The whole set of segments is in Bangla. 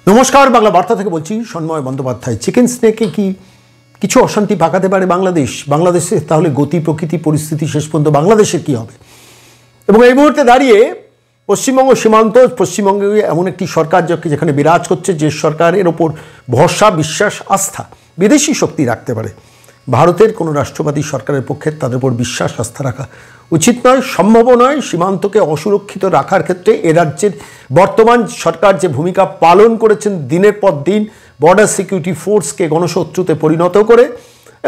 নমস্কার, বাংলা বার্তা থেকে বলছি সন্ময় বন্দ্যোপাধ্যায়। চিকেন স্নেকে কি কিছু অশান্তি পাকাতে পারে বাংলাদেশে? তাহলে গতি প্রকৃতি পরিস্থিতি শেষ পর্যন্ত বাংলাদেশের কি হবে? এবং এই মুহূর্তে দাঁড়িয়ে পশ্চিমবঙ্গ সীমান্ত, পশ্চিমবঙ্গে এমন একটি সরকার যেখানে বিরাজ করছে, যে সরকারের ওপর ভরসা, বিশ্বাস, আস্থা বিদেশি শক্তি রাখতে পারে। ভারতের কোনো রাষ্ট্রবাদী সরকারের পক্ষে তাদের উপর বিশ্বাস, আস্থা রাখা উচিত নয়, সম্ভব নয়। সীমান্তকে অসুরক্ষিত রাখার ক্ষেত্রে এ রাজ্যের বর্তমান সরকার যে ভূমিকা পালন করেছেন, দিনের পর দিন বর্ডার সিকিউরিটি ফোর্সকে গণশত্রুতে পরিণত করে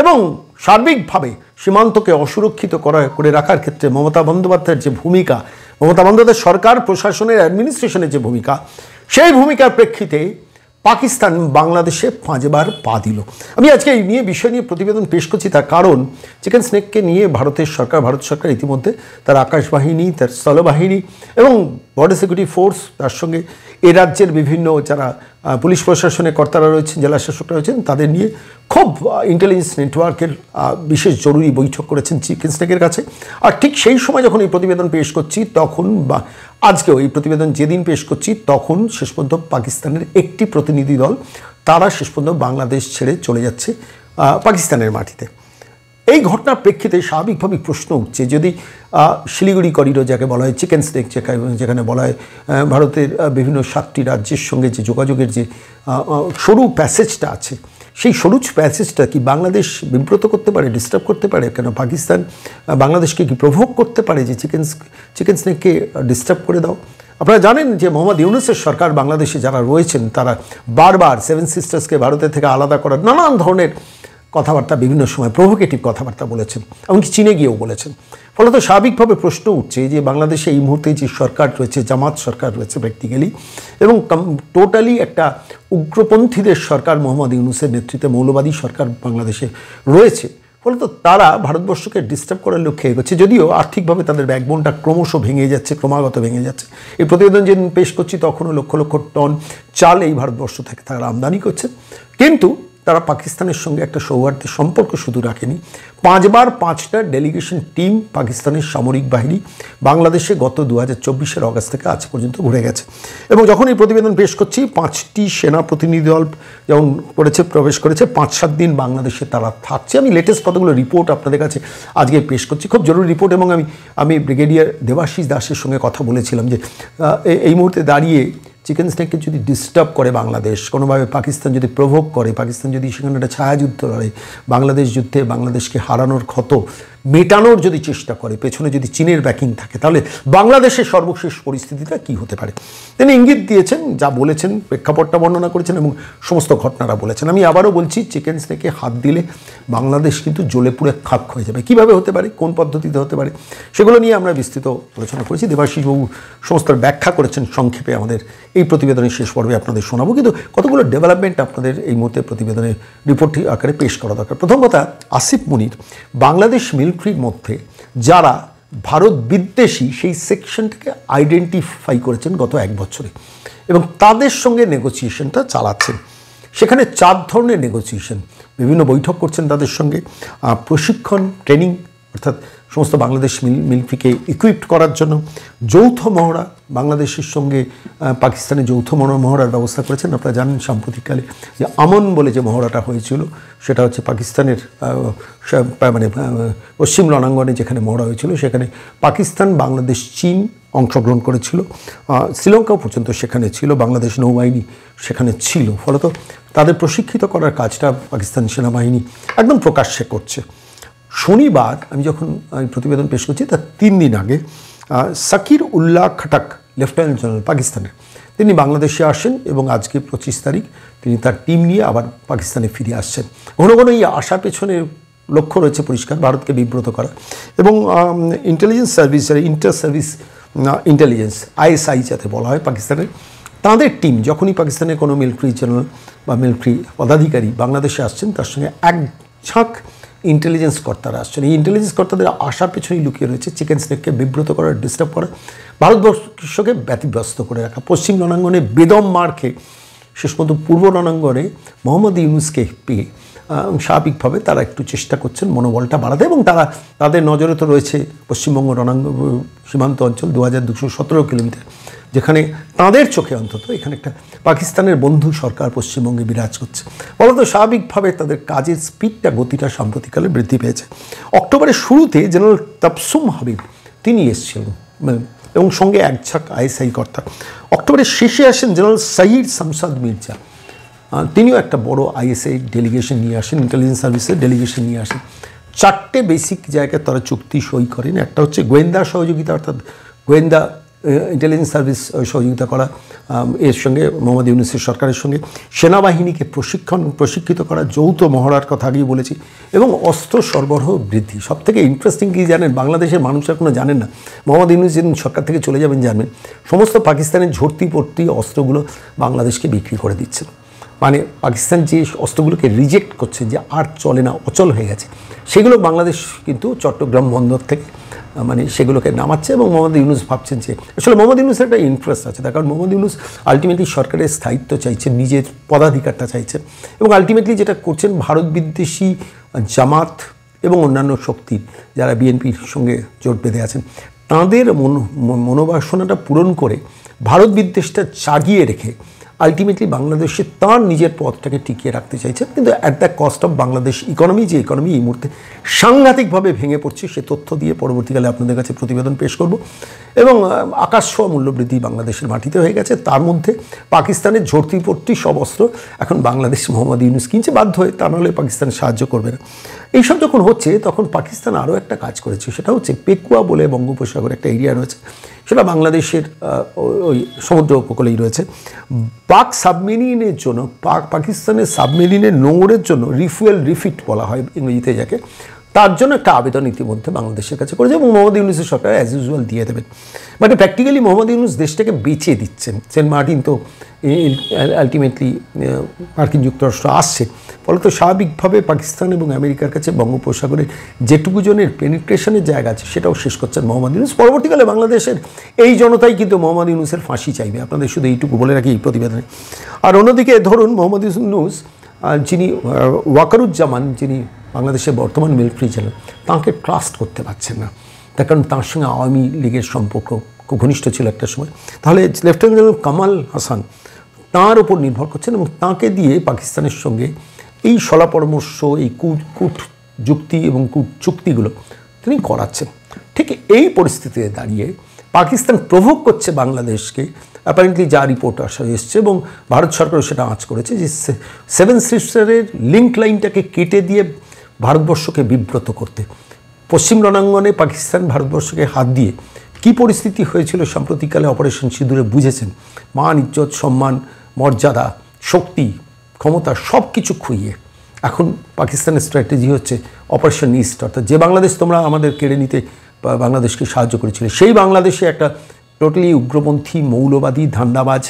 এবং সার্বিকভাবে সীমান্তকে অসুরক্ষিত করে রাখার ক্ষেত্রে মমতা বন্দ্যোপাধ্যায়ের যে ভূমিকা, মমতা বন্দ্যোপাধ্যায় সরকার প্রশাসনের অ্যাডমিনিস্ট্রেশনের যে ভূমিকা, সেই ভূমিকার প্রেক্ষিতে পাকিস্তান বাংলাদেশে 5 বার পা দিল। আমি আজকে এই বিষয় নিয়ে প্রতিবেদন পেশ করছি, তার কারণ চিকেন স্নেককে নিয়ে ভারত সরকার ইতিমধ্যে তার আকাশ বাহিনী, তার স্থলবাহিনী এবং বর্ডার সিকিউরিটি ফোর্স, তার সঙ্গে এ রাজ্যের বিভিন্ন যারা পুলিশ প্রশাসনের কর্তারা রয়েছেন, জেলা শাসকরা রয়েছেন, তাদের নিয়ে খুব ইন্টেলিজেন্স নেটওয়ার্কের বিশেষ জরুরি বৈঠক করেছেন চিকেন স্নেকের কাছে। আর ঠিক সেই সময় যখন এই প্রতিবেদন পেশ করছি তখন, বা আজকেও এই প্রতিবেদন যেদিন পেশ করছি, তখন শেষ পর্যন্ত পাকিস্তানের একটি প্রতিনিধি দল তারা শেষ পর্যন্ত বাংলাদেশ ছেড়ে চলে যাচ্ছে পাকিস্তানের মাটিতে। এই ঘটনার প্রেক্ষিতে স্বাভাবিকভাবেই প্রশ্ন উঠছে, যদি শিলিগুড়ি করিডোর যাকে বলা হয়, চিকেন স্নেক যেখানে বলা হয় ভারতের বিভিন্ন 7টি রাজ্যের সঙ্গে যে যোগাযোগের যে সরু প্যাসেজটা আছে, সেই সরু প্যাসেজটা কি বাংলাদেশ বিব্রত করতে পারে, ডিস্টার্ব করতে পারে? কেন পাকিস্তান বাংলাদেশকে কি প্রভোগ করতে পারে যে চিকেন স্নেককে ডিস্টার্ব করে দাও? আপনারা জানেন যে মোহাম্মদ ইউনূসের সরকার বাংলাদেশে যারা রয়েছেন তারা বারবার 7 সিস্টার্সকে ভারতের থেকে আলাদা করার নানান ধরনের কথাবার্তা, বিভিন্ন সময় প্রভোকেটিভ কথাবার্তা বলেছেন, এমনকি চীনে গিয়েও বলেছেন। ফলত স্বাভাবিকভাবে প্রশ্ন উঠছে যে বাংলাদেশে এই মুহূর্তে যে সরকার রয়েছে, জামাত সরকার রয়েছে প্র্যাকটিক্যালি, এবং টোটালি একটা উগ্রপন্থীদের সরকার, মোহাম্মদ ইউনূসের নেতৃত্বে মৌলবাদী সরকার বাংলাদেশে রয়েছে। ফলত তারা ভারতবর্ষকে ডিস্টার্ব করার লক্ষ্যে এগোচ্ছে, যদিও আর্থিকভাবে তাদের ব্যাকবোনটা ক্রমশ ভেঙে যাচ্ছে, ক্রমাগত ভেঙে যাচ্ছে। এই প্রতিবেদন যেদিন পেশ করছি তখনও লক্ষ লক্ষ টন চাল এই ভারতবর্ষ থেকে তারা আমদানি করছে, কিন্তু তারা পাকিস্তানের সঙ্গে একটা সৌহার্দ্যের সম্পর্ক শুধু রাখেনি, 5 বার 5টা ডেলিগেশন টিম পাকিস্তানের সামরিক বাহিনী বাংলাদেশে গত 2024 অগাস্ট থেকে আজ পর্যন্ত ঘুরে গেছে। এবং যখন এই প্রতিবেদন পেশ করছি, 5টি সেনা প্রতিনিধি দল যেমন প্রবেশ করেছে, 5-7 দিন বাংলাদেশে তারা থাকছে। আমি লেটেস্ট কতগুলো রিপোর্ট আপনাদের কাছে আজকে পেশ করছি, খুব জরুরি রিপোর্ট। এবং আমি ব্রিগেডিয়ার দেবাশিস দাসের সঙ্গে কথা বলেছিলাম যে এই মুহূর্তে দাঁড়িয়ে চিকেন স্নেককে যদি ডিস্টার্ব করে বাংলাদেশ, কোনোভাবে পাকিস্তান যদি প্রভোগ করে, পাকিস্তান যদি সেখানে একটা ছায়াযুদ্ধ লড়ে, বাংলাদেশ যুদ্ধে বাংলাদেশকে হারানোর ক্ষত মেটানোর যদি চেষ্টা করে, পেছনে যদি চীনের ব্যাকিং থাকে, তাহলে বাংলাদেশের সর্বশেষ পরিস্থিতিটা কী হতে পারে? তিনি ইঙ্গিত দিয়েছেন, যা বলেছেন, প্রেক্ষাপটটা বর্ণনা করেছেন এবং সমস্ত ঘটনাটা বলেছেন। আমি আবারও বলছি, চিকেন স্নেকে হাত দিলে বাংলাদেশ কিন্তু জ্বলে পুড়ে খাক হয়ে যাবে। কীভাবে হতে পারে, কোন পদ্ধতিতে হতে পারে, সেগুলো নিয়ে আমরা বিস্তৃত আলোচনা করেছি। দেবাশিসবাবু সমস্ত ব্যাখ্যা করেছেন সংক্ষেপে আমাদের এই প্রতিবেদনের শেষ পর্বে আপনাদের শোনাবো, কিন্তু কতগুলো ডেভেলপমেন্ট আপনাদের এই মুহূর্তে প্রতিবেদনের রিপোর্টটি আকারে পেশ করা দরকার। প্রথম কথা, আসিফ মুনির বাংলাদেশ মিলিটারির মধ্যে যারা ভারত বিদ্বেষী সেই সেকশনটাকে আইডেন্টিফাই করেছেন গত 1 বছরে এবং তাদের সঙ্গে নেগোসিয়েশনটা চালাচ্ছেন। সেখানে 4 ধরনের নেগোসিয়েশন, বিভিন্ন বৈঠক করছেন তাদের সঙ্গে, প্রশিক্ষণ, ট্রেনিং, অর্থাৎ সমস্ত বাংলাদেশ মিলিটারিকে ইকুইপড করার জন্য, যৌথ মহড়া, বাংলাদেশের সঙ্গে পাকিস্তানের যৌথ মহড়ার ব্যবস্থা করেছেন। আপনারা জানেন সাম্প্রতিককালে যে আমন বলে যে মহড়াটা হয়েছিল, সেটা হচ্ছে পাকিস্তানের মানে পশ্চিম রণাঙ্গনে যেখানে মহড়া হয়েছিল, সেখানে পাকিস্তান, বাংলাদেশ, চীন অংশগ্রহণ করেছিল, শ্রীলঙ্কাও পর্যন্ত সেখানে ছিল, বাংলাদেশ নৌবাহিনী সেখানে ছিল। ফলত তাদের প্রশিক্ষিত করার কাজটা পাকিস্তান সেনাবাহিনী একদম প্রকাশ্যে করছে। শনিবার আমি যখন প্রতিবেদন পেশ করছি তার 3 দিন আগে সাকির উল্লাহ খটক, লেফটেন্যান্ট জেনারেল পাকিস্তানের, তিনি বাংলাদেশে আসেন এবং আজকে 25 তারিখ তিনি তার টিম নিয়ে আবার পাকিস্তানে ফিরে আসছেন। ঘন ঘন এই আসার পেছনে লক্ষ্য রয়েছে পরিষ্কার, ভারতকে বিব্রত করা। এবং intelligence service, inter service intelligence, ISI যাতে বলা হয় পাকিস্তানের, তাদের টিম যখনই পাকিস্তানের কোনো মিলিটারি জেনারেল বা মিলিটারি পদাধিকারী বাংলাদেশে আসছেন, তার সঙ্গে এক ঝাঁক ইন্টেলিজেন্স কর্তারা আসছেন। এই ইন্টেলিজেন্স কর্তাদের আসার পেছনেই লুকিয়ে রয়েছে চিকেন স্নেককে বিব্রত করা, ডিস্টার্ব করা, ভারতবর্ষকে ব্যতিব্যস্ত করে রাখা। পশ্চিম রণাঙ্গনে বেদম মার খেয়ে শেষ পর্যন্ত পূর্ব রণাঙ্গনে মোহাম্মদ ইউনূসকে পেয়ে স্বাভাবিকভাবে তারা একটু চেষ্টা করছেন মনোবলটা বাড়াতে, এবং তাদের নজরে তো রয়েছে পশ্চিমবঙ্গ সীমান্ত অঞ্চল 2217 কিলোমিটার যেখানে তাঁদের চোখে অন্তত এখানে একটা পাকিস্তানের বন্ধু সরকার পশ্চিমবঙ্গে বিরাজ করছে, বলতো স্বাভাবিকভাবে তাদের কাজের স্পিডটা গতিটা সাম্প্রতিককালে বৃদ্ধি পেয়েছে। অক্টোবরের শুরুতে জেনারেল তাবসুম হাবিব তিনি এসেছিলেন এবং সঙ্গে এক ঝাঁক আইএসআই কর্তা। অক্টোবরের শেষে আসেন জেনারেল সাইদ শামসাদ মির্জা, তিনিও একটা বড় আইএসআই ডেলিগেশন নিয়ে আসেন, ইন্টেলিজেন্স সার্ভিসের ডেলিগেশন নিয়ে আসেন। চারটে বেসিক জায়গায় তারা চুক্তি সই করেন। একটা হচ্ছে গোয়েন্দা সহযোগিতা, অর্থাৎ গোয়েন্দা ইন্টেলিজেন্স সার্ভিস সহযোগিতা করা, এর সঙ্গে মোহাম্মদ ইউনূসের সরকারের সঙ্গে সেনাবাহিনীকে প্রশিক্ষিত করা, যৌথ মহড়ার কথা আগেই বলেছি, এবং অস্ত্র সরবরাহ বৃদ্ধি। সবথেকে ইন্টারেস্টিং কী জানেন, বাংলাদেশের মানুষ এখনও জানেন না, মোহাম্মদ ইউনূস যেদিন সরকার থেকে চলে যাবেন জানবেন সমস্ত পাকিস্তানের ঝর্তি পড়তি অস্ত্রগুলো বাংলাদেশকে বিক্রি করে দিচ্ছেন। মানে পাকিস্তান যে অস্ত্রগুলোকে রিজেক্ট করছে, যে আর চলে না, অচল হয়ে গেছে, সেগুলো বাংলাদেশ কিন্তু চট্টগ্রাম বন্দর থেকে মানে সেগুলোকে নামাচ্ছে। এবং মোহাম্মদ ইউনূস ভাবছেন যে আসলে মোহাম্মদ ইউনূসের একটা ইন্টারেস্ট আছে, তার কারণ মোহাম্মদ ইউনূস আলটিমেটলি সরকারের স্থায়িত্ব চাইছেন, নিজের পদাধিকারটা চাইছেন, এবং আলটিমেটলি যেটা করছেন ভারত বিদ্বেষী জামাত এবং অন্যান্য শক্তি যারা বিএনপির সঙ্গে জোট বেঁধে আছেন তাঁদের মনোবাসনাটা পূরণ করে ভারত বিদ্বেষটা জাগিয়ে রেখে আলটিমেটলি বাংলাদেশে তার নিজের পথটাকে টিকিয়ে রাখতে চাইছেন, কিন্তু at the cost of Bangladesh economy, যে ইকোনমি এই মুহূর্তে সাংঘাতিকভাবে ভেঙে পড়ছে, সে তথ্য দিয়ে পরবর্তীকালে আপনাদের কাছে প্রতিবেদন পেশ করব। এবং আকাশ ছোঁয়া মূল্যবৃদ্ধি বাংলাদেশের মাটিতে হয়ে গেছে, তার মধ্যে পাকিস্তানের ঝর্তিপট্টি সব অস্ত্র এখন বাংলাদেশ মোহাম্মদ ইউনূস কিনছে বাধ্য হয়ে, তা নাহলে পাকিস্তান সাহায্য করবে না। এইসব যখন হচ্ছে তখন পাকিস্তান আরও একটা কাজ করেছে, সেটা হচ্ছে পেকুয়া বলে বঙ্গোপসাগর একটা এরিয়া রয়েছে, সেটা বাংলাদেশের ওই সমুদ্র উপকূলেই রয়েছে। পাক সাবমেরিনের জন্য পাকিস্তানের সাবমেরিনের নোঙরের জন্য রিফুয়েল রিফিট বলা হয় ইংরেজিতে যাকে, তার জন্য একটা আবেদন ইতিমধ্যে বাংলাদেশের কাছে করেছে এবং মোহাম্মদ ইউনূসের সরকার অ্যাজ ইউজুয়াল দিয়ে দেবেন। মানে প্র্যাকটিক্যালি মোহাম্মদ ইউনূস দেশটাকে বেঁচে দিচ্ছেন। সেন্ট মার্টিন তো আলটিমেটলি মার্কিন যুক্তরাষ্ট্র আসছে, ফলে তো স্বাভাবিকভাবে পাকিস্তান এবং আমেরিকার কাছে বঙ্গোপসাগরের যেটুকু জনের পেনিট্রেশনের জায়গা আছে সেটাও শেষ করছেন মোহাম্মদ ইউনূস। পরবর্তীকালে বাংলাদেশের এই জনতাই কিন্তু মোহাম্মদ ইউনূসের ফাঁসি চাইবে, আপনাদের শুধু এইটুকু বলে রাখি এই প্রতিবেদনে। আর অন্যদিকে ধরুন মোহাম্মদ ইউনূস যিনি ওয়াকারুজ্জামান, যিনি বাংলাদেশের বর্তমান মিলিটারি জেনারেল, তাঁকে ট্রাস্ট করতে পারছেন না, তার কারণ তার সঙ্গে আওয়ামী লীগের সম্পর্ক খুব ঘনিষ্ঠ ছিল একটা সময়। তাহলে লেফটেন্যান্ট জেনারেল কামাল হাসান তাঁর ওপর নির্ভর করছেন এবং তাঁকে দিয়ে পাকিস্তানের সঙ্গে এই সলা পরামর্শ, এই কূট যুক্তি এবং কূট চুক্তিগুলো তিনি করাচ্ছেন। ঠিক এই পরিস্থিতিতে দাঁড়িয়ে পাকিস্তান প্রভোগ করছে বাংলাদেশকে, অ্যাপারেন্টলি যা রিপোর্ট আসা এসছে এবং ভারত সরকারও সেটা আঁচ করেছে, যে সেভেন সিস্টারের লিঙ্ক লাইনটাকে কেটে দিয়ে ভারতবর্ষকে বিব্রত করতে। পশ্চিম রণাঙ্গনে পাকিস্তান ভারতবর্ষকে হাত দিয়ে কী পরিস্থিতি হয়েছিল সাম্প্রতিককালে অপারেশন সিঁদুরে বুঝেছেন। মান, ইজ্জত, সম্মান, মর্যাদা, শক্তি, ক্ষমতা সব কিছু খুইয়ে এখন পাকিস্তানের স্ট্র্যাটেজি হচ্ছে অপারেশন ইস্ট, অর্থাৎ যে বাংলাদেশ তোমরা আমাদের কেড়ে নিতে বাংলাদেশকে সাহায্য করেছিলে, সেই বাংলাদেশে একটা টোটালি উগ্রপন্থী মৌলবাদী ধান্দাবাজ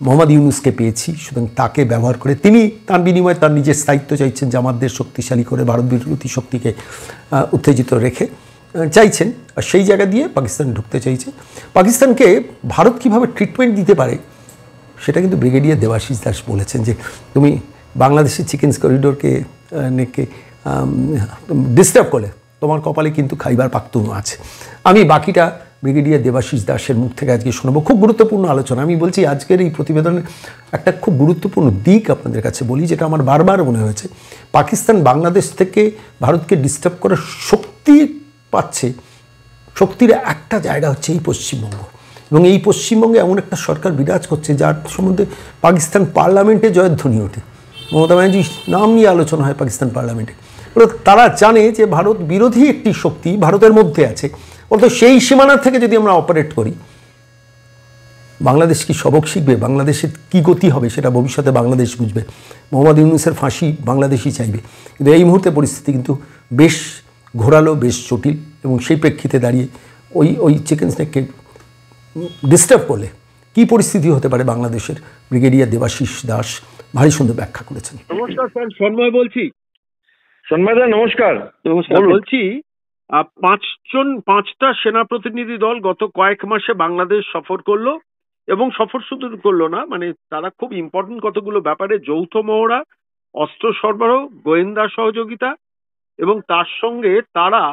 মোহাম্মদ ইউনূসকে পেয়েছি। সুতরাং তাকে ব্যবহার করে তিনি তার বিনিময়ে তার নিজের স্থায়িত্ব চাইছেন, জামাতদের শক্তিশালী করে ভারত বিরোধী শক্তিকে উত্তেজিত রেখে চাইছেন, আর সেই জায়গা দিয়ে পাকিস্তান ঢুকতে চাইছে। পাকিস্তানকে ভারত কীভাবে ট্রিটমেন্ট দিতে পারে সেটা কিন্তু ব্রিগেডিয়ার দেবাশিস দাস বলেছেন, যে তুমি বাংলাদেশের চিকেন্স করিডোরকে ডিস্টার্ব করলে তোমার কপালে কিন্তু খাইবার পাখতুন আছে। আমি বাকিটা ব্রিগেডিয়ার দেবাশিস দাসের মুখ থেকে আজকে শোনাবো। খুব গুরুত্বপূর্ণ আলোচনা। আমি বলছি আজকের এই প্রতিবেদনের একটা খুব গুরুত্বপূর্ণ দিক আপনাদের কাছে বলি, যেটা আমার বারবার মনে হয়েছে। পাকিস্তান বাংলাদেশ থেকে ভারতকে ডিস্টার্ব করার শক্তি পাচ্ছে, শক্তির একটা জায়গা হচ্ছে এই পশ্চিমবঙ্গ, এবং এই পশ্চিমবঙ্গে এমন একটা সরকার বিরাজ করছে যার সম্বন্ধে পাকিস্তান পার্লামেন্টে জয়ধ্বনি ওঠে। মমতা ব্যানার্জির নাম নিয়ে আলোচনা হয় পাকিস্তান পার্লামেন্টে। তারা জানে যে ভারত বিরোধী একটি শক্তি ভারতের মধ্যে আছে, অর্থাৎ সেই সীমানার থেকে যদি আমরা অপারেট করি বাংলাদেশ কি সবক শিখবে, বাংলাদেশের কী গতি হবে সেটা ভবিষ্যতে বাংলাদেশ বুঝবে। মোহাম্মদ ইউনূসের ফাঁসি বাংলাদেশই চাইবে, কিন্তু এই মুহূর্তে পরিস্থিতি কিন্তু বেশ ঘোরালো, বেশ জটিল, এবং সেই প্রেক্ষিতে দাঁড়িয়ে ওই চিকেন স্নেককে ডিস্টার্ব করলে কী পরিস্থিতি হতে পারে বাংলাদেশের, ব্রিগেডিয়ার দেবাশিস দাস ভারী সুন্দর ব্যাখ্যা করেছেন। নমস্কার স্যার, সন্ময় বলছি। সন্ময় দা নমস্কার। নমস্কার। বলছি পাঁচটা সেনা প্রতিনিধি দল গত কয়েক মাসে বাংলাদেশ সফর করলো, এবং সফর শুধু করলো না, মানে তারা খুব ইম্পর্টেন্ট কতগুলো ব্যাপারে যৌথ মহড়া, অস্ত্র সরবরাহ, গোয়েন্দা সহযোগিতা, এবং তার সঙ্গে তারা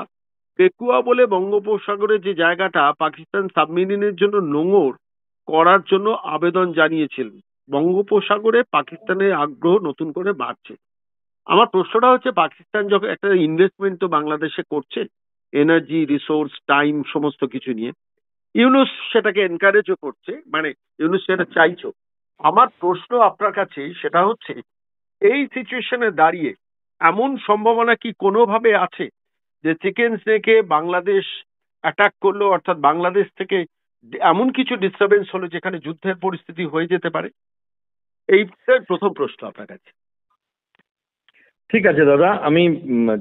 পেকুয়া বলে বঙ্গোপসাগরের যে জায়গাটা পাকিস্তান সাবমেরিনের জন্য নোঙর, করার জন্য আবেদন জানিয়েছিলেন। বঙ্গোপসাগরে পাকিস্তানের আগ্রহ নতুন করে বাড়ছে। আমার প্রশ্নটা হচ্ছে, পাকিস্তান যখন একটা ইনভেস্টমেন্ট তো বাংলাদেশে করছে, এনার্জি, রিসোর্স, টাইম সমস্ত কিছু নিয়ে, ইউনুস সেটাকে এনকারেজও করছে, মানে ইউনুস সেটা চাইছো। আমার প্রশ্ন আপনার কাছে সেটা হচ্ছে, এই সিচুয়েশনে দাঁড়িয়ে এমন সম্ভাবনা কি কোনোভাবে আছে যে চিকেন স্নেকে বাংলাদেশ অ্যাটাক করলো, অর্থাৎ বাংলাদেশ থেকে এমন কিছু ডিস্টারবেন্স হলো যেখানে যুদ্ধের পরিস্থিতি হয়ে যেতে পারে? এই প্রথম প্রশ্ন আপনার কাছে। ঠিক আছে দাদা, আমি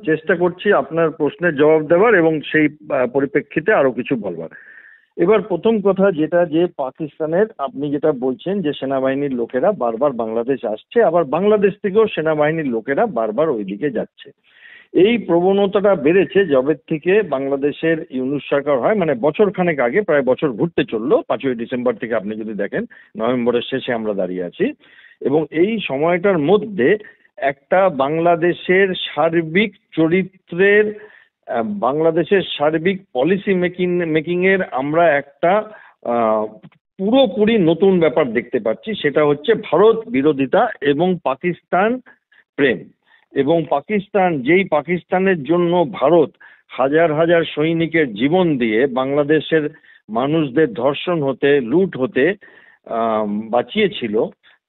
চেষ্টা করছি আপনার প্রশ্নের জবাব দেওয়ার এবং সেই পরিপ্রেক্ষিতে আরো কিছু বলবার। এবার প্রথম কথা যেটা, যে পাকিস্তানের আপনি যেটা বলছেন যে সেনাবাহিনীর লোকেরা বারবার বাংলাদেশ আসছে, আবার বাংলাদেশ থেকেও সেনাবাহিনীর লোকেরা বারবার ওইদিকে যাচ্ছে। এই প্রবণতাটা বেড়েছে যবে থেকে বাংলাদেশের ইউনূস সরকার হয়, মানে বছর খানেক আগে, প্রায় বছর ঘুরতে চললো। 5ই ডিসেম্বর থেকে আপনি যদি দেখেন, নভেম্বরের শেষে আমরা দাঁড়িয়ে আছি, এবং এই সময়টার মধ্যে একটা বাংলাদেশের সার্বিক চরিত্রের, বাংলাদেশের সার্বিক পলিসি মেকিং এর আমরা একটা পুরোপুরি নতুন ব্যাপার দেখতে পাচ্ছি। সেটা হচ্ছে ভারত বিরোধিতা এবং পাকিস্তান প্রেম। এবং যেই পাকিস্তানের জন্য ভারত হাজার হাজার সৈনিকের জীবন দিয়ে বাংলাদেশের মানুষদের ধর্ষণ হতে, লুট হতে বাঁচিয়েছিল,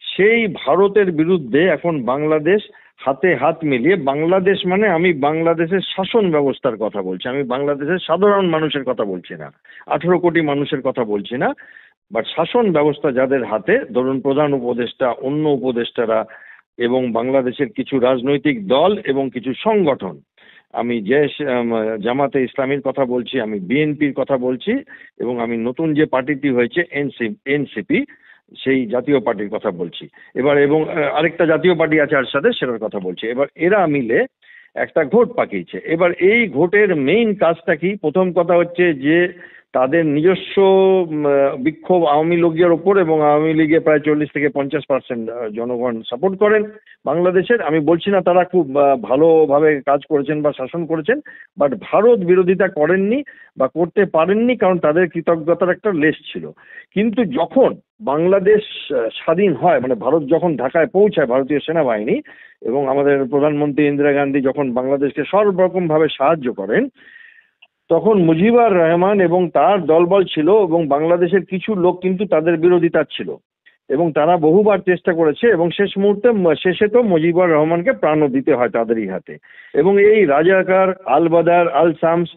সেই ভারতের বিরুদ্ধে এখন বাংলাদেশ হাতে হাত মিলিয়ে, বাংলাদেশ মানে আমি বাংলাদেশের শাসন ব্যবস্থার কথা বলছি, আমি বাংলাদেশের সাধারণ মানুষের কথা বলছি না, 18 কোটি মানুষের কথা বলছি না, বাট শাসন ব্যবস্থা যাদের হাতে, ধরুন প্রধান উপদেষ্টা, অন্য উপদেষ্টারা, এবং বাংলাদেশের কিছু রাজনৈতিক দল এবং কিছু সংগঠন, আমি জামাতে ইসলামীর কথা বলছি, আমি বিএনপির কথা বলছি, এবং আমি নতুন যে পার্টিটি হয়েছে এনসিপি, সেই জাতীয় পার্টির কথা বলছি এবার, এবং আরেকটা জাতীয় পার্টি আছে আর সাথে, সেটার কথা বলছি। এবার এরা মিলে একটা ঘোট পাকিয়েছে। এবার এই ঘোটের মেইন কাজটা কি? প্রথম কথা হচ্ছে যে তাদের নিজস্ব বিক্ষোভ আওয়ামী লীগের ওপর, এবং আওয়ামী লীগে প্রায় 40 থেকে 50% জনগণ সাপোর্ট করেন বাংলাদেশের। আমি বলছি না তারা খুব ভালোভাবে কাজ করেছেন বা শাসন করেছেন, বাট ভারত বিরোধিতা করেননি বা করতে পারেননি, কারণ তাদের কৃতজ্ঞতার একটা লেশ ছিল। কিন্তু যখন বাংলাদেশ স্বাধীন হয়, মানে ভারত যখন ঢাকায় পৌঁছায়, ভারতীয় সেনাবাহিনী এবং আমাদের প্রধানমন্ত্রী ইন্দিরা গান্ধী যখন বাংলাদেশকে সব রকম ভাবে সাহায্য করেন, তখন মুজিবুর রহমান এবং তার দলবল ছিল, এবং বাংলাদেশের কিছু লোক কিন্তু তাদের বিরোধিতা ছিল, এবং তারা বহুবার চেষ্টা করেছে, এবং শেষে তো মুজিবুর রহমানকে প্রাণও দিতে হয় তাদেরই হাতে। এবং এই রাজাকার, আল বাদার, আল শামস,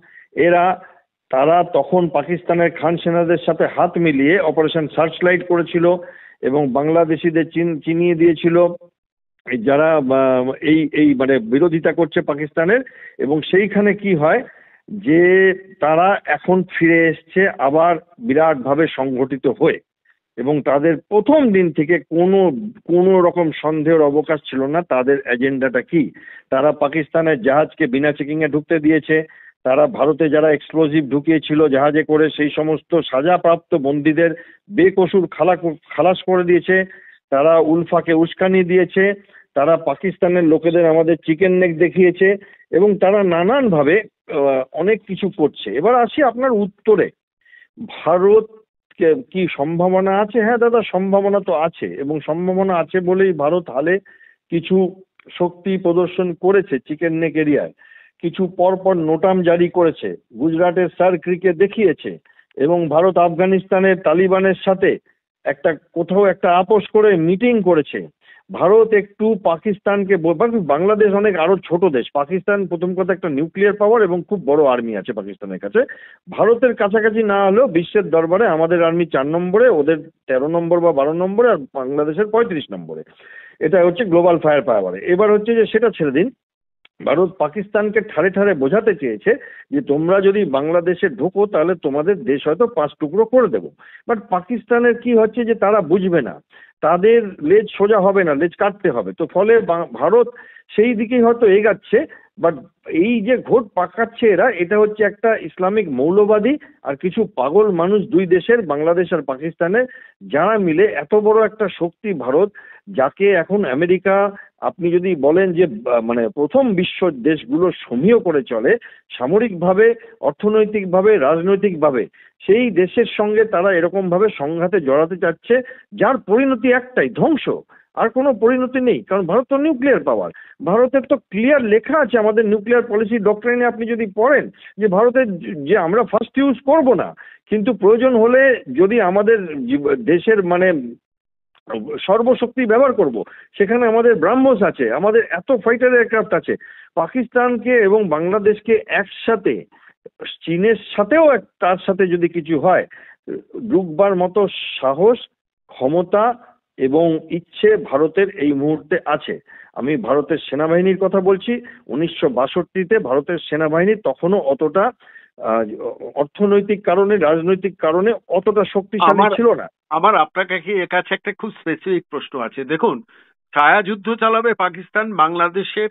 তারা তখন পাকিস্তানের খান সেনাদের সাথে হাত মিলিয়ে অপারেশন সার্চলাইট করেছিল এবং বাংলাদেশিদের চিনিয়ে দিয়েছিল যারা এই মানে বিরোধিতা করছে পাকিস্তানের। এবং সেইখানে কি হয় যে তারা এখন ফিরে এসছে আবার বিরাটভাবে সংগঠিত হয়ে, এবং তাদের প্রথম দিন থেকে কোনো রকম সন্দেহের অবকাশ ছিল না তাদের এজেন্ডাটা কি। তারা পাকিস্তানের জাহাজকে বিনা চেকিংয়ে ঢুকতে দিয়েছে, তারা ভারতে যারা এক্সপ্লোজিভ ঢুকিয়েছিল জাহাজে করে সেই সমস্ত সাজাপ্রাপ্ত বন্দীদের বেকসুর খালাস করে দিয়েছে, তারা উলফাকে উস্কানি দিয়েছে, তারা পাকিস্তানের লোকেদের আমাদের চিকেন নেক দেখিয়েছে, এবং তারা নানানভাবে অনেক কিছু করছে। এবার আসি আপনার উত্তরে, ভারত কি সম্ভাবনা আছে? হ্যাঁ দাদা, সম্ভাবনা তো আছে, এবং সম্ভাবনা আছে বলেই ভারত হালে কিছু শক্তি প্রদর্শন করেছে চিকেন নেক এরিয়ায়, কিছু পরপর নোটাম জারি করেছে, গুজরাটের সার ক্রিকে দেখিয়েছে, এবং ভারত আফগানিস্তানের তালিবানের সাথে কোথাও একটা আপোষ করে মিটিং করেছে। ভারত একটু পাকিস্তানকে, বাংলাদেশ অনেক আরো ছোট দেশ, পাকিস্তান প্রথম কথা একটা নিউক্লিয়ার পাওয়ার এবং খুব বড় আর্মি আছে পাকিস্তানের কাছে, ভারতের কাছাকাছি না হলেও বিশ্বের দরবারে আমাদের আর্মি 4 নম্বরে, ওদের 13 নম্বর বা 12 নম্বরে, আর বাংলাদেশের 35 নম্বরে। এটা হচ্ছে গ্লোবাল ফায়ার পাওয়ারে। এবার হচ্ছে যে সেটা ছেড়ে দিন, ভারত পাকিস্তানকে ঠারে ঠারে বোঝাতে চেয়েছে যে তোমরা যদি বাংলাদেশে ঢোকো তাহলে তোমাদের দেশ হয়তো 5 টুকরো করে দেবো। বাট পাকিস্তানের কি হচ্ছে যে তারা বুঝবে না, তাদের লেজ সোজা হবে না, লেজ কাটতে হবে। তো ফলে ভারত সেই দিকেই হয়তো এগাচ্ছে। বাট এই যে ঘোট পাকাচ্ছে এরা, এটা হচ্ছে একটা ইসলামিক মৌলবাদী আর কিছু পাগল মানুষ, দুই দেশের, বাংলাদেশ আর পাকিস্তানের, যারা মিলে এত বড় একটা শক্তি ভারত, যাকে এখন আমেরিকা আপনি যদি বলেন যে মানে প্রথম বিশ্ব দেশগুলো সমীহ করে চলে সামরিকভাবে, অর্থনৈতিকভাবে, রাজনৈতিকভাবে, সেই দেশের সঙ্গে তারা এরকম ভাবে সংঘাতে জড়াতে চাচ্ছে যার পরিণতি একটাই, ধ্বংস। আর কোনো পরিণতি নেই, কারণ ভারত তো নিউক্লিয়ার পাওয়ার। ভারতের তো ক্লিয়ার লেখা আছে আমাদের নিউক্লিয়ার পলিসি ডক্ট্রিনে, আপনি যদি পড়েন যে ভারতের যে আমরা ফার্স্ট ইউজ করব না, কিন্তু প্রয়োজন হলে যদি আমাদের দেশের মানে সর্বশক্তি ব্যবহার করব, সেখানে আমাদের ব্রাহ্মস আছে, আমাদের এত ফাইটার এয়ারক্রাফট আছে। পাকিস্তানকে এবং বাংলাদেশকে একসাথে, চীনের সাথেও তার সাথে যদি কিছু হয়, রুখবার মতো সাহস, ক্ষমতা এবং ইচ্ছে ভারতের এই মুহূর্তে আছে। আমি ভারতের সেনাবাহিনীর কথা বলছি। 1962-তে ভারতের সেনাবাহিনী তখনও অতটা অর্থনৈতিক কারণে, রাজনৈতিক কারণে অতটা শক্তিশালী ছিল না। আমার আপনার কাছে একটা খুব স্পেসিফিক প্রশ্ন আছে। দেখুন, ছায়াযুদ্ধ চালাবে পাকিস্তান বাংলাদেশের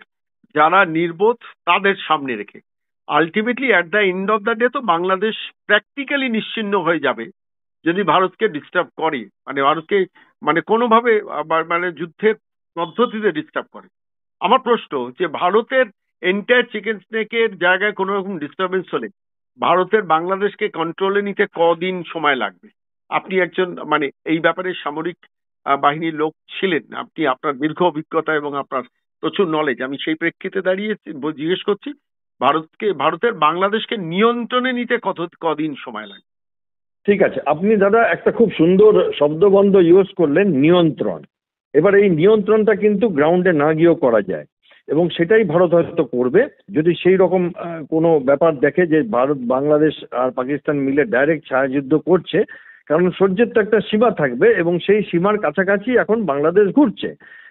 যারা নির্বোধ তাদের সামনে রেখে। Ultimately at the end of the day তো বাংলাদেশ প্র্যাকটিক্যালি নিশ্চিহ্ন হয়ে যাবে যদি ভারতকে ডিস্টার্ব করে, মানে ভারতকে মানে কোনোভাবে মানে যুদ্ধের পদ্ধতিতে ডিস্টার্ব করে। আমার প্রশ্ন যে ভারতের এন্টায়ার চিকেন স্নেকের জায়গায় কোনো রকম ডিস্টারবেন্স হলে ভারতের বাংলাদেশকে কন্ট্রোলে নিতে কদিন সময় লাগবে? আপনি একজন মানে এই ব্যাপারে সামরিক বাহিনীর লোক ছিলেন, আপনি আপনার দীর্ঘ অভিজ্ঞতা এবং আপনার প্রচুর নলেজ, আমি সেই প্রেক্ষিতে দাঁড়িয়ে জিজ্ঞেস করছি ভারতের বাংলাদেশকে নিয়ন্ত্রণে নিতে কদিন সময় লাগবে? ঠিক আছে, আপনি দাদা একটা খুব সুন্দর শব্দবন্ধ ইউজ করলেন, নিয়ন্ত্রণ। এবার এই নিয়ন্ত্রণটা কিন্তু গ্রাউন্ডে না গিয়েও করা যায়, এবং সেটাই ভারত হয়তো করবে যদি সেই রকম কোনো ব্যাপার দেখে যে ভারত, বাংলাদেশ আর পাকিস্তান মিলে ডাইরেক্ট ছায়াযুদ্ধ করছে। কারণ সহ্যের তো একটা সীমা থাকবে, এবং সেই সীমার কাছাকাছি এখন বাংলাদেশ ঘুরছে।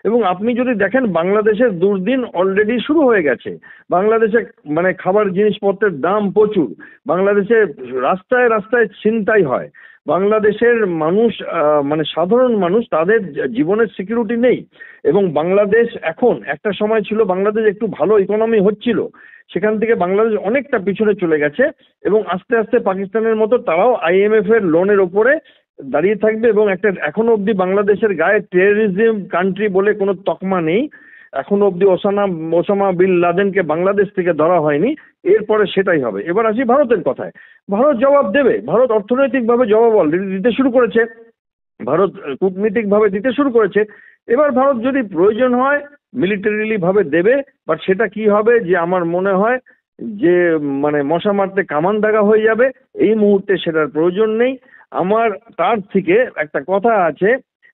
এবং আপনি যদি দেখেন বাংলাদেশের দুর্দিন অলরেডি শুরু হয়ে গেছে। বাংলাদেশে মানে খাবার জিনিসপত্রের দাম প্রচুর, বাংলাদেশে রাস্তায় রাস্তায় ছিনতাই হয়, বাংলাদেশের মানুষ মানে সাধারণ মানুষ, তাদের জীবনের সিকিউরিটি নেই। এবং বাংলাদেশ এখন, একটা সময় ছিল বাংলাদেশ একটু ভালো ইকোনমি হচ্ছিল, সেখান থেকে বাংলাদেশ অনেকটা পিছনে চলে গেছে, এবং আস্তে আস্তে পাকিস্তানের মতো তারাও IMF এর লোনের ওপরে দাঁড়িয়ে থাকবে। এবং একটা এখনো অবধি বাংলাদেশের গায়ে টেররিজম কান্ট্রি বলে কোনো তকমা নেই, এখনো অবধি ওসামা বিন লাদেনকে বাংলাদেশ থেকে ধরা হয়নি। এরপরে সেটাই হবে। এবার আসি ভারতের কথায়। ভারত জবাব দেবে, ভারত অর্থনৈতিকভাবে জবাব অলরেডি দিতে শুরু করেছে, ভারত কূটনীতিকভাবে দিতে শুরু করেছে। এবার ভারত যদি প্রয়োজন হয় মিলিটারিলি ভাবে দেবে, বাট সেটা কি হবে যে আমার মনে হয় যে মানে মশা মারতে কামান দাগা হয়ে যাবে। এই মুহূর্তে সেটার প্রয়োজন নেই আমার। তার থেকে একটা কথা আছে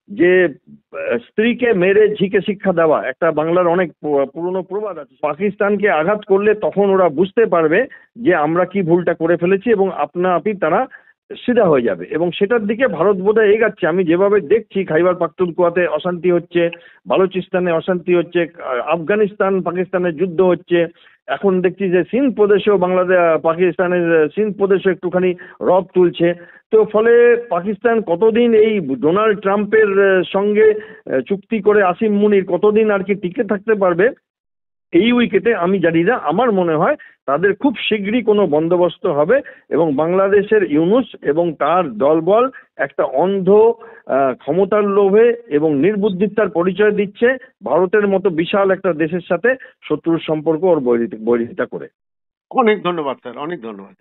যে স্ত্রীকে মেরে ঝিকে শিক্ষা দেওয়া, একটা বাংলার অনেক পুরনো প্রবাদ আছে। পাকিস্তানকে আঘাত করলে তখন ওরা বুঝতে পারবে যে আমরা কি ভুলটা করে ফেলেছি, এবং আপনা আপনি তারা সিধা হয়ে যাবে। এবং সেটার দিকে ভারত বোধহয় এগাচ্ছে। আমি যেভাবে দেখছি, খাইবার পাখতুনখোয়াতে অশান্তি হচ্ছে, বালুচিস্তানে অশান্তি হচ্ছে, আফগানিস্তান পাকিস্তানের যুদ্ধ হচ্ছে, এখন দেখছি যে সিন্ধ প্রদেশেও পাকিস্তানের সিন্ধ প্রদেশও একটুখানি রব তুলছে। তো ফলে পাকিস্তান কতদিন এই ডোনাল্ড ট্রাম্পের সঙ্গে চুক্তি করে, আসিম মুনির কতদিন আর কি টিকে থাকতে পারবে এই উইকেটে আমি জানি না। আমার মনে হয় তাদের খুব শীঘ্রই কোনো বন্দোবস্ত হবে, এবং বাংলাদেশের ইউনূস এবং তার দলবল একটা অন্ধ ক্ষমতার লোভে এবং নির্বুদ্ধিতার পরিচয় দিচ্ছে ভারতের মতো বিশাল একটা দেশের সাথে শত্রুর সম্পর্ক ওর বৈরিতা করে। অনেক ধন্যবাদ স্যার, অনেক ধন্যবাদ।